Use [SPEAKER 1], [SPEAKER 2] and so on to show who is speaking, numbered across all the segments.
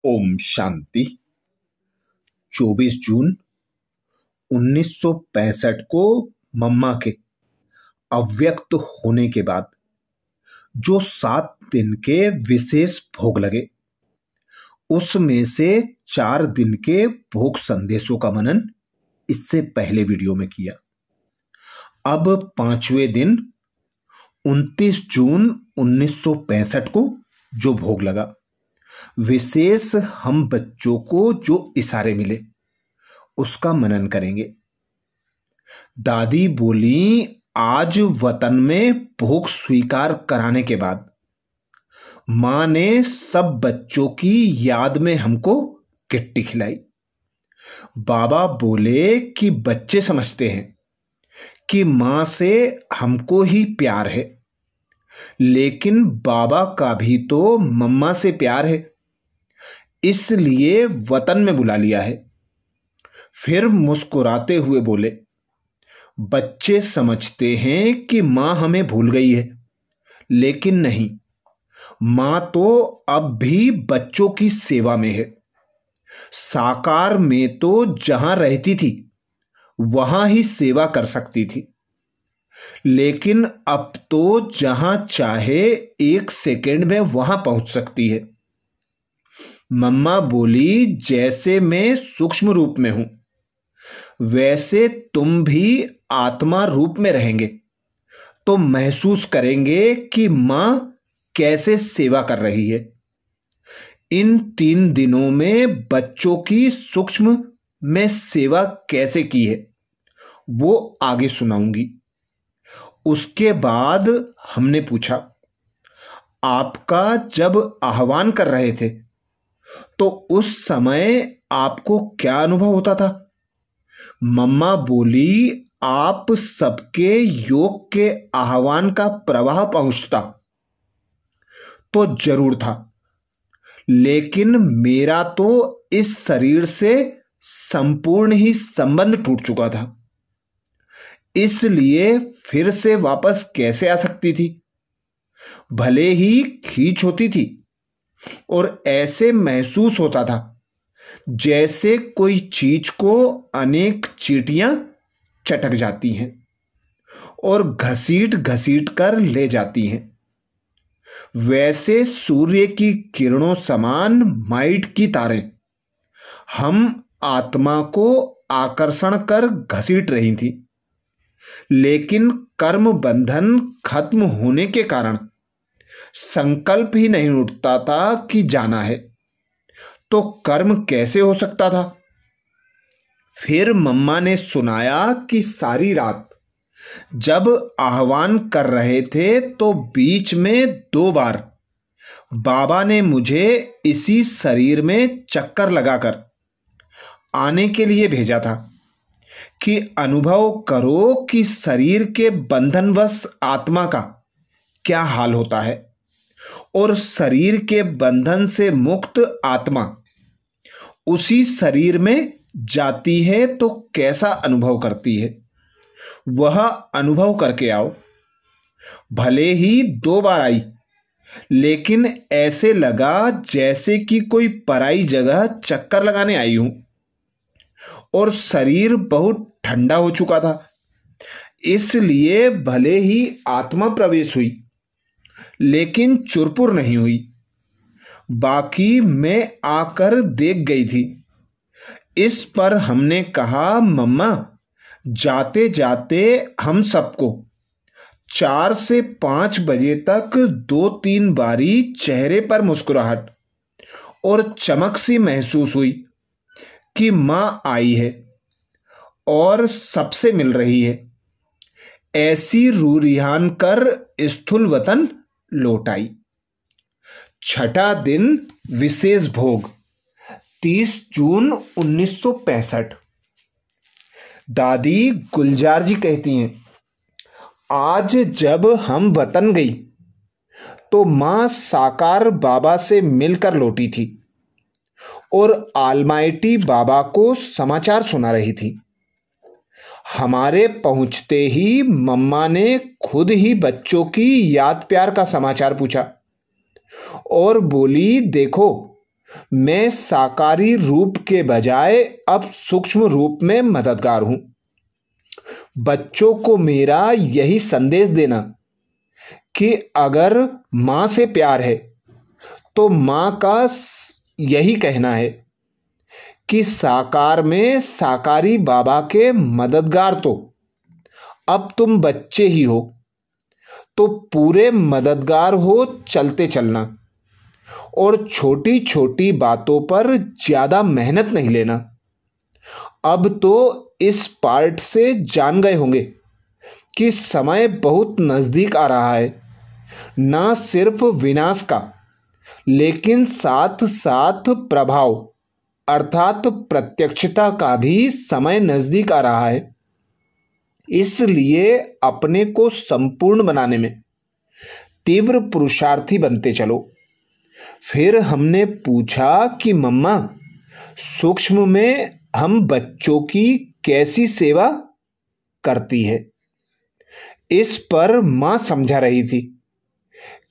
[SPEAKER 1] ओम शांति। 24 जून 1965 को मम्मा के अव्यक्त होने के बाद जो 7 दिन के विशेष भोग लगे, उसमें से 4 दिन के भोग संदेशों का मनन इससे पहले वीडियो में किया। अब 5वें दिन 29 जून 1965 को जो भोग लगा, विशेष हम बच्चों को जो इशारे मिले उसका मनन करेंगे। दादी बोली, आज वतन में भोग स्वीकार कराने के बाद मां ने सब बच्चों की याद में हमको किट्टी खिलाई। बाबा बोले कि बच्चे समझते हैं कि मां से हमको ही प्यार है, लेकिन बाबा का भी तो मम्मा से प्यार है, इसलिए वतन में बुला लिया है। फिर मुस्कुराते हुए बोले, बच्चे समझते हैं कि मां हमें भूल गई है, लेकिन नहीं, मां तो अब भी बच्चों की सेवा में है। साकार में तो जहां रहती थी वहां ही सेवा कर सकती थी, लेकिन अब तो जहां चाहे 1 सेकंड में वहां पहुंच सकती है। मम्मा बोली, जैसे मैं सूक्ष्म रूप में हूं, वैसे तुम भी आत्मा रूप में रहेंगे तो महसूस करेंगे कि मां कैसे सेवा कर रही है। इन 3 दिनों में बच्चों की सूक्ष्म में सेवा कैसे की है वो आगे सुनाऊंगी। उसके बाद हमने पूछा, आपका जब आह्वान कर रहे थे तो उस समय आपको क्या अनुभव होता था? मम्मा बोली, आप सबके योग के आह्वान का प्रवाह पहुंचता तो जरूर था, लेकिन मेरा तो इस शरीर से संपूर्ण ही संबंध टूट चुका था, इसलिए फिर से वापस कैसे आ सकती थी? भले ही खींच होती थी और ऐसे महसूस होता था जैसे कोई चीज को अनेक चींटियां चटक जाती हैं और घसीट घसीट कर ले जाती हैं। वैसे सूर्य की किरणों समान माइट की तारें हम आत्मा को आकर्षण कर घसीट रही थी, लेकिन कर्म बंधन खत्म होने के कारण संकल्प ही नहीं उठता था कि जाना है, तो कर्म कैसे हो सकता था? फिर मम्मा ने सुनाया कि सारी रात जब आह्वान कर रहे थे तो बीच में 2 बार बाबा ने मुझे इसी शरीर में चक्कर लगाकर आने के लिए भेजा था कि अनुभव करो कि शरीर के बंधनवश आत्मा का क्या हाल होता है और शरीर के बंधन से मुक्त आत्मा उसी शरीर में जाती है तो कैसा अनुभव करती है, वह अनुभव करके आओ। भले ही 2 बार आई, लेकिन ऐसे लगा जैसे कि कोई पराई जगह चक्कर लगाने आई हूं और शरीर बहुत ठंडा हो चुका था, इसलिए भले ही आत्मा प्रवेश हुई लेकिन चुरपुर नहीं हुई। बाकी मैं आकर देख गई थी। इस पर हमने कहा, मम्मा, जाते जाते हम सबको 4 से 5 बजे तक 2-3 बारी चेहरे पर मुस्कुराहट और चमक सी महसूस हुई कि मां आई है और सबसे मिल रही है। ऐसी रूरिहान कर स्थूल वतन लौट आई। 6ठा दिन विशेष भोग 30 जून 1965। दादी गुलजार जी कहती हैं, आज जब हम वतन गई तो मां साकार बाबा से मिलकर लौटी थी और आलमाइटी बाबा को समाचार सुना रही थी। हमारे पहुंचते ही मम्मा ने खुद ही बच्चों की याद प्यार का समाचार पूछा और बोली, देखो मैं साकारी रूप के बजाय अब सूक्ष्म रूप में मददगार हूं। बच्चों को मेरा यही संदेश देना कि अगर मां से प्यार है तो मां का यही कहना है कि साकार में साकारी बाबा के मददगार तो अब तुम बच्चे ही हो, तो पूरे मददगार हो चलते चलना और छोटी छोटी बातों पर ज्यादा मेहनत नहीं लेना। अब तो इस पार्ट से जान गए होंगे कि समय बहुत नजदीक आ रहा है, ना सिर्फ विनाश का लेकिन साथ साथ प्रभाव अर्थात प्रत्यक्षता का भी समय नजदीक आ रहा है। इसलिए अपने को संपूर्ण बनाने में तीव्र पुरुषार्थी बनते चलो। फिर हमने पूछा कि मम्मा, सूक्ष्म में हम बच्चों की कैसी सेवा करती है? इस पर मां समझा रही थी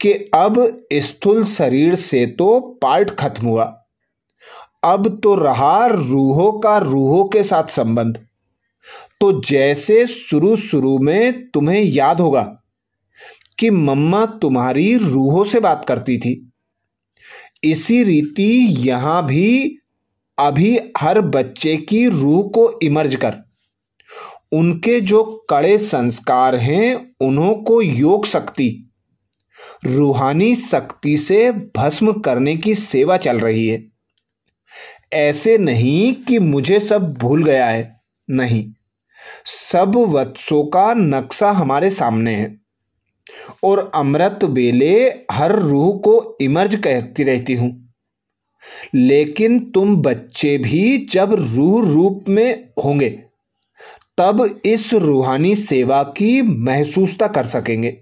[SPEAKER 1] कि अब स्थूल शरीर से तो पार्ट खत्म हुआ, अब तो रहा रूहों का रूहों के साथ संबंध। तो जैसे शुरू शुरू में तुम्हें याद होगा कि मम्मा तुम्हारी रूहों से बात करती थी, इसी रीति यहां भी अभी हर बच्चे की रूह को इमर्ज कर उनके जो कड़े संस्कार हैं उन्हों को योग शक्ति रूहानी शक्ति से भस्म करने की सेवा चल रही है। ऐसे नहीं कि मुझे सब भूल गया है, नहीं, सब वत्सों का नक्शा हमारे सामने है और अमृत बेले हर रूह को इमर्ज कहती रहती हूं। लेकिन तुम बच्चे भी जब रूह रूप में होंगे तब इस रूहानी सेवा की महसूसता कर सकेंगे।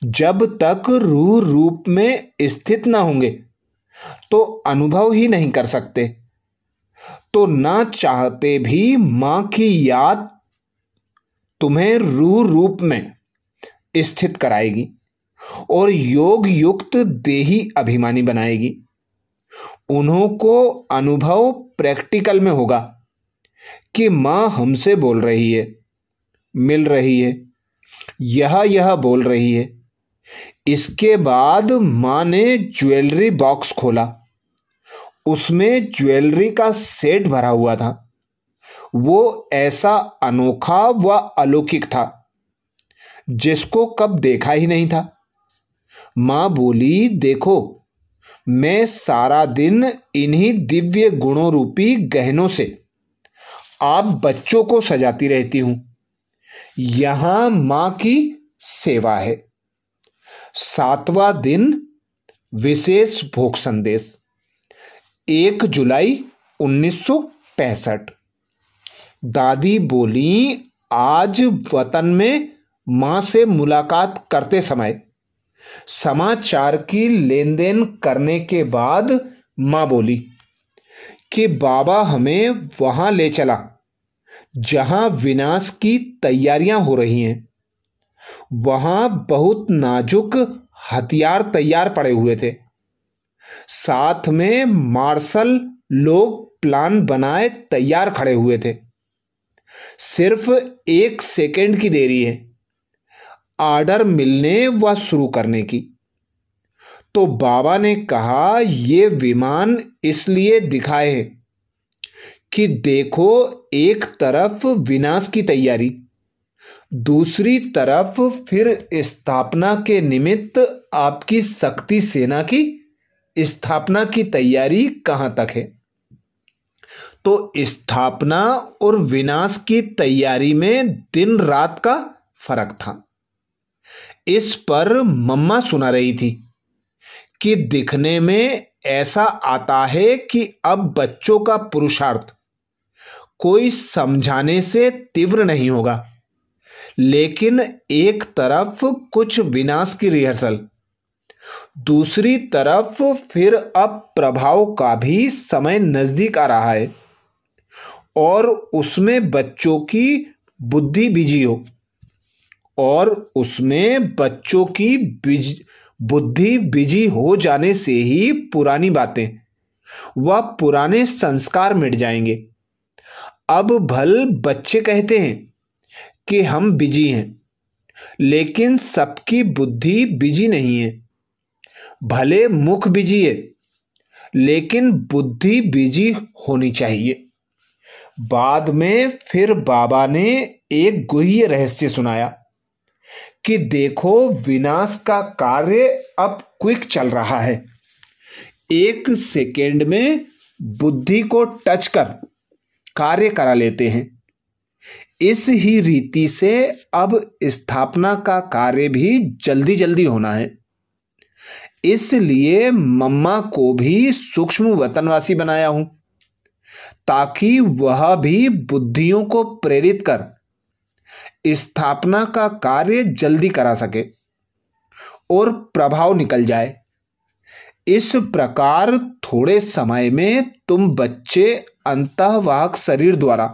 [SPEAKER 1] जब तक रूह रूप में स्थित ना होंगे तो अनुभव ही नहीं कर सकते। तो ना चाहते भी मां की याद तुम्हें रूह रूप में स्थित कराएगी और योग युक्त देही अभिमानी बनाएगी। उन्हों को अनुभव प्रैक्टिकल में होगा कि मां हमसे बोल रही है, मिल रही है, यह बोल रही है। इसके बाद मां ने ज्वेलरी बॉक्स खोला, उसमें ज्वेलरी का सेट भरा हुआ था। वो ऐसा अनोखा व अलौकिक था जिसको कब देखा ही नहीं था। मां बोली, देखो, मैं सारा दिन इन्हीं दिव्य गुणों रूपी गहनों से आप बच्चों को सजाती रहती हूं। यहां मां की सेवा है। 7वां दिन विशेष भोग संदेश 1 जुलाई 1965। दादी बोली, आज वतन में मां से मुलाकात करते समय समाचार की लेन देन करने के बाद मां बोली कि बाबा हमें वहां ले चला जहां विनाश की तैयारियां हो रही हैं। वहां बहुत नाजुक हथियार तैयार पड़े हुए थे। साथ में मार्शल लोग प्लान बनाए तैयार खड़े हुए थे। सिर्फ 1 सेकेंड की देरी है ऑर्डर मिलने व शुरू करने की। तो बाबा ने कहा, ये विमान इसलिए दिखाए हैं कि देखो, एक तरफ विनाश की तैयारी, दूसरी तरफ फिर स्थापना के निमित्त आपकी शक्ति सेना की स्थापना की तैयारी कहां तक है। तो स्थापना और विनाश की तैयारी में दिन रात का फर्क था। इस पर मम्मा सुना रही थी कि दिखने में ऐसा आता है कि अब बच्चों का पुरुषार्थ कोई समझाने से तीव्र नहीं होगा, लेकिन एक तरफ कुछ विनाश की रिहर्सल, दूसरी तरफ फिर अब प्रभाव का भी समय नजदीक आ रहा है और उसमें बच्चों की बुद्धि बिजी हो और उसमें बच्चों की बुद्धि बिजी हो जाने से ही पुरानी बातें वह पुराने संस्कार मिट जाएंगे। अब भल बच्चे कहते हैं कि हम बिजी हैं, लेकिन सबकी बुद्धि बिजी नहीं है। भले मुख बिजी है, लेकिन बुद्धि बिजी होनी चाहिए। बाद में फिर बाबा ने एक गुह्य रहस्य सुनाया कि देखो, विनाश का कार्य अब क्विक चल रहा है। 1 सेकेंड में बुद्धि को टच कर कार्य करा लेते हैं। इस ही रीति से अब स्थापना का कार्य भी जल्दी जल्दी होना है। इसलिए मम्मा को भी सूक्ष्म वतनवासी बनाया हूं, ताकि वह भी बुद्धियों को प्रेरित कर स्थापना का कार्य जल्दी करा सके और प्रभाव निकल जाए। इस प्रकार थोड़े समय में तुम बच्चे अंतःवाहक शरीर द्वारा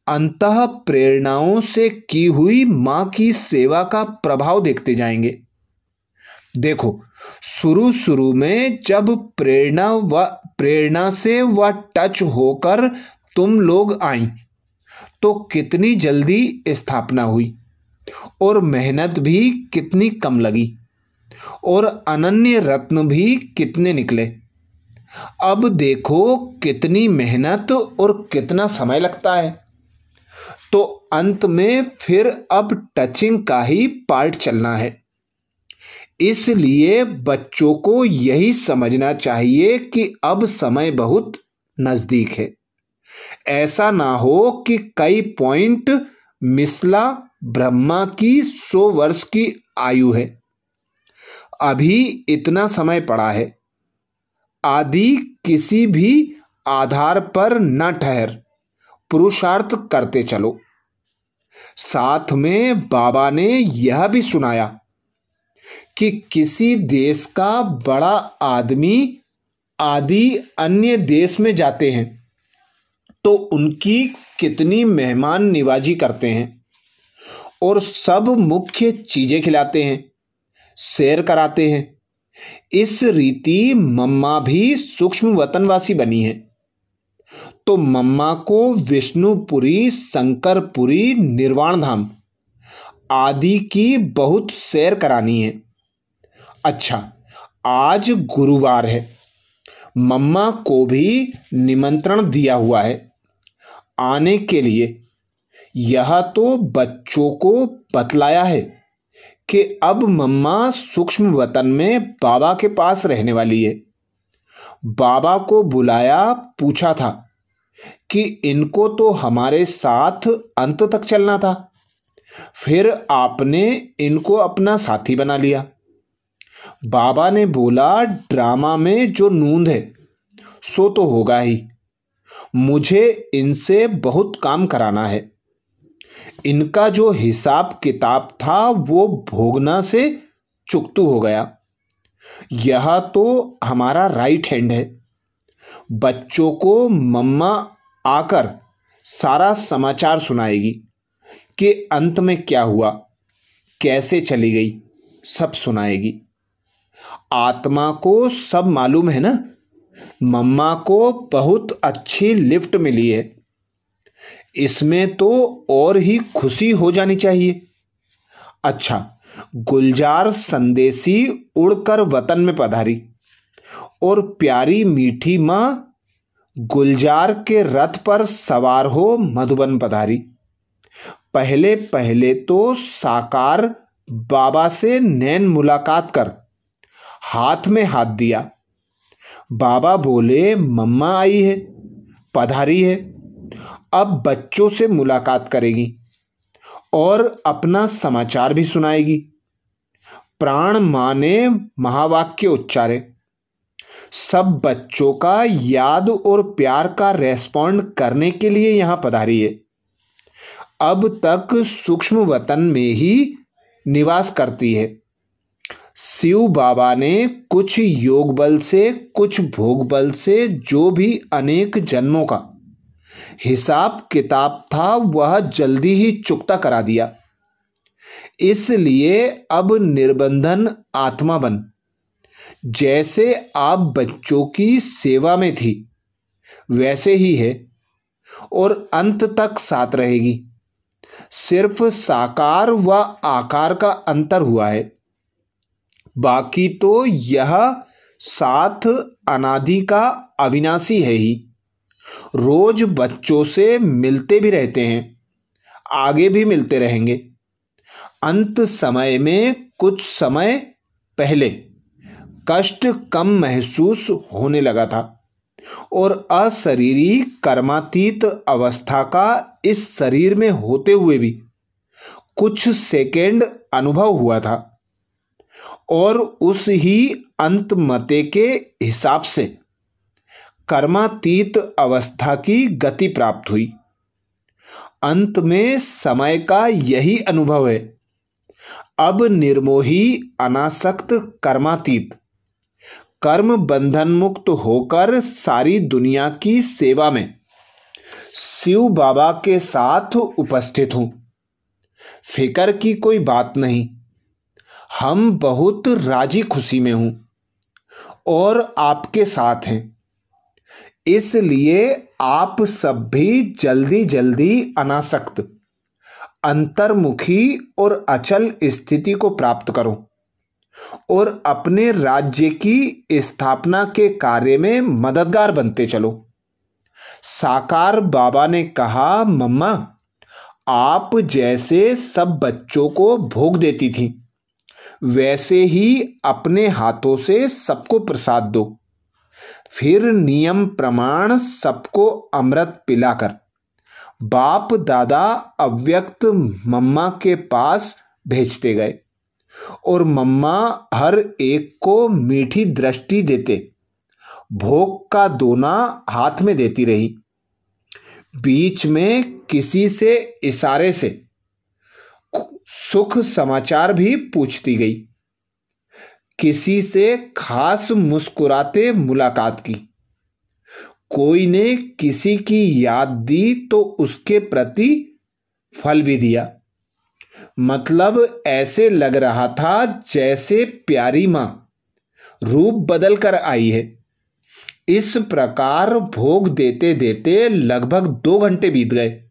[SPEAKER 1] अंतः प्रेरणाओं से की हुई मां की सेवा का प्रभाव देखते जाएंगे। देखो, शुरू शुरू में जब प्रेरणा से वह टच होकर तुम लोग आई, तो कितनी जल्दी स्थापना हुई और मेहनत भी कितनी कम लगी और अनन्य रत्न भी कितने निकले। अब देखो कितनी मेहनत और कितना समय लगता है। तो अंत में फिर अब टचिंग का ही पार्ट चलना है। इसलिए बच्चों को यही समझना चाहिए कि अब समय बहुत नजदीक है। ऐसा ना हो कि कई पॉइंट मिसला ब्रह्मा की 100 वर्ष की आयु है, अभी इतना समय पड़ा है, आदि किसी भी आधार पर न ठहर पुरुषार्थ करते चलो। साथ में बाबा ने यह भी सुनाया कि किसी देश का बड़ा आदमी आदि अन्य देश में जाते हैं तो उनकी कितनी मेहमान निवाजी करते हैं और सब मुख्य चीजें खिलाते हैं, शेयर कराते हैं। इस रीति मम्मा भी सूक्ष्म वतनवासी बनी है, तो मम्मा को विष्णुपुरी, शंकरपुरी, निर्वाण धाम आदि की बहुत सैर करानी है। अच्छा, आज गुरुवार है, मम्मा को भी निमंत्रण दिया हुआ है आने के लिए। यह तो बच्चों को बतलाया है कि अब मम्मा सूक्ष्म वतन में बाबा के पास रहने वाली है। बाबा को बुलाया, पूछा था कि इनको तो हमारे साथ अंत तक चलना था, फिर आपने इनको अपना साथी बना लिया। बाबा ने बोला, ड्रामा में जो नूंद है सो तो होगा ही, मुझे इनसे बहुत काम कराना है। इनका जो हिसाब किताब था वो भोगना से चुकतू हो गया। यह तो हमारा राइट हैंड है। बच्चों को मम्मा आकर सारा समाचार सुनाएगी कि अंत में क्या हुआ, कैसे चली गई, सब सुनाएगी। आत्मा को सब मालूम है ना। मम्मा को बहुत अच्छी लिफ्ट मिली है, इसमें तो और ही खुशी हो जानी चाहिए। अच्छा, गुलजार संदेशी उड़कर वतन में पधारी और प्यारी मीठी मां गुलजार के रथ पर सवार हो मधुबन पधारी। पहले पहले तो साकार बाबा से नैन मुलाकात कर हाथ में हाथ दिया। बाबा बोले, मम्मा आई है, पधारी है, अब बच्चों से मुलाकात करेगी और अपना समाचार भी सुनाएगी। प्राण मां ने महावाक्य उच्चारे। सब बच्चों का याद और प्यार का रेस्पॉन्ड करने के लिए यहां पधारी है। अब तक सूक्ष्म वतन में ही निवास करती है। शिव बाबा ने कुछ योग बल से, कुछ भोग बल से जो भी अनेक जन्मों का हिसाब किताब था वह जल्दी ही चुकता करा दिया। इसलिए अब निर्बंधन आत्मा बन जैसे आप बच्चों की सेवा में थी वैसे ही है और अंत तक साथ रहेगी। सिर्फ साकार व आकार का अंतर हुआ है, बाकी तो यह साथ अनादि का अविनाशी है ही। रोज बच्चों से मिलते भी रहते हैं, आगे भी मिलते रहेंगे। अंत समय में कुछ समय पहले कष्ट कम महसूस होने लगा था और अशरीरी कर्मातीत अवस्था का इस शरीर में होते हुए भी कुछ सेकेंड अनुभव हुआ था और उस ही अंत मते के हिसाब से कर्मातीत अवस्था की गति प्राप्त हुई। अंत में समय का यही अनुभव है। अब निर्मोही अनासक्त कर्मातीत कर्म बंधन मुक्त होकर सारी दुनिया की सेवा में शिव बाबा के साथ उपस्थित हूं। फिकर की कोई बात नहीं, हम बहुत राजी खुशी में हूं और आपके साथ हैं। इसलिए आप सब भी जल्दी जल्दी अनासक्त, अंतर्मुखी और अचल स्थिति को प्राप्त करो और अपने राज्य की स्थापना के कार्य में मददगार बनते चलो। साकार बाबा ने कहा, मम्मा आप जैसे सब बच्चों को भोग देती थी वैसे ही अपने हाथों से सबको प्रसाद दो, फिर नियम प्रमाण सबको अमृत पिलाकर बाप दादा अव्यक्त मम्मा के पास भेजते गए और मम्मा हर एक को मीठी दृष्टि देते भोग का दोना हाथ में देती रही। बीच में किसी से इशारे से सुख समाचार भी पूछती गई, किसी से खास मुस्कुराते मुलाकात की, कोई ने किसी की याद दी तो उसके प्रति फल भी दिया। मतलब ऐसे लग रहा था जैसे प्यारी मां रूप बदल कर आई है। इस प्रकार भोग देते देते लगभग 2 घंटे बीत गए।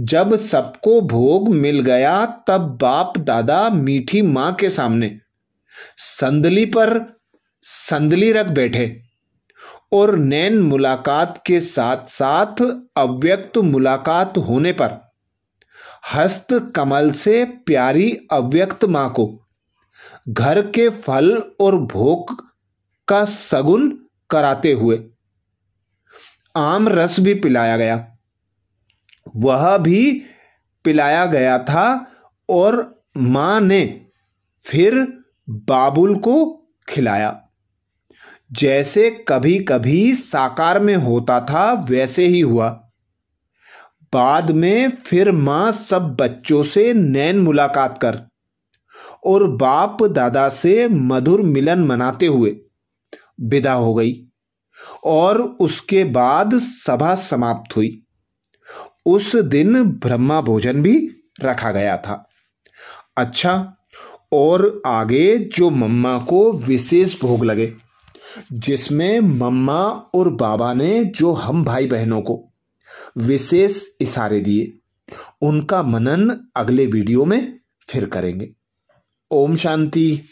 [SPEAKER 1] जब सबको भोग मिल गया तब बाप दादा मीठी मां के सामने संदली पर संदली रख बैठे और नैन मुलाकात के साथ साथ अव्यक्त मुलाकात होने पर हस्त कमल से प्यारी अव्यक्त मां को घर के फल और भोग का सगुन कराते हुए आम रस भी पिलाया गया। वह भी पिलाया गया था और मां ने फिर बाबुल को खिलाया। जैसे कभी कभी साकार में होता था वैसे ही हुआ। बाद में फिर मां सब बच्चों से नैन मुलाकात कर और बाप दादा से मधुर मिलन मनाते हुए विदा हो गई और उसके बाद सभा समाप्त हुई। उस दिन ब्रह्मा भोजन भी रखा गया था। अच्छा, और आगे जो मम्मा को विशेष भोग लगे, जिसमें मम्मा और बाबा ने जो हम भाई बहनों को विशेष इशारे दिए, उनका मनन अगले वीडियो में फिर करेंगे। ओम शांति।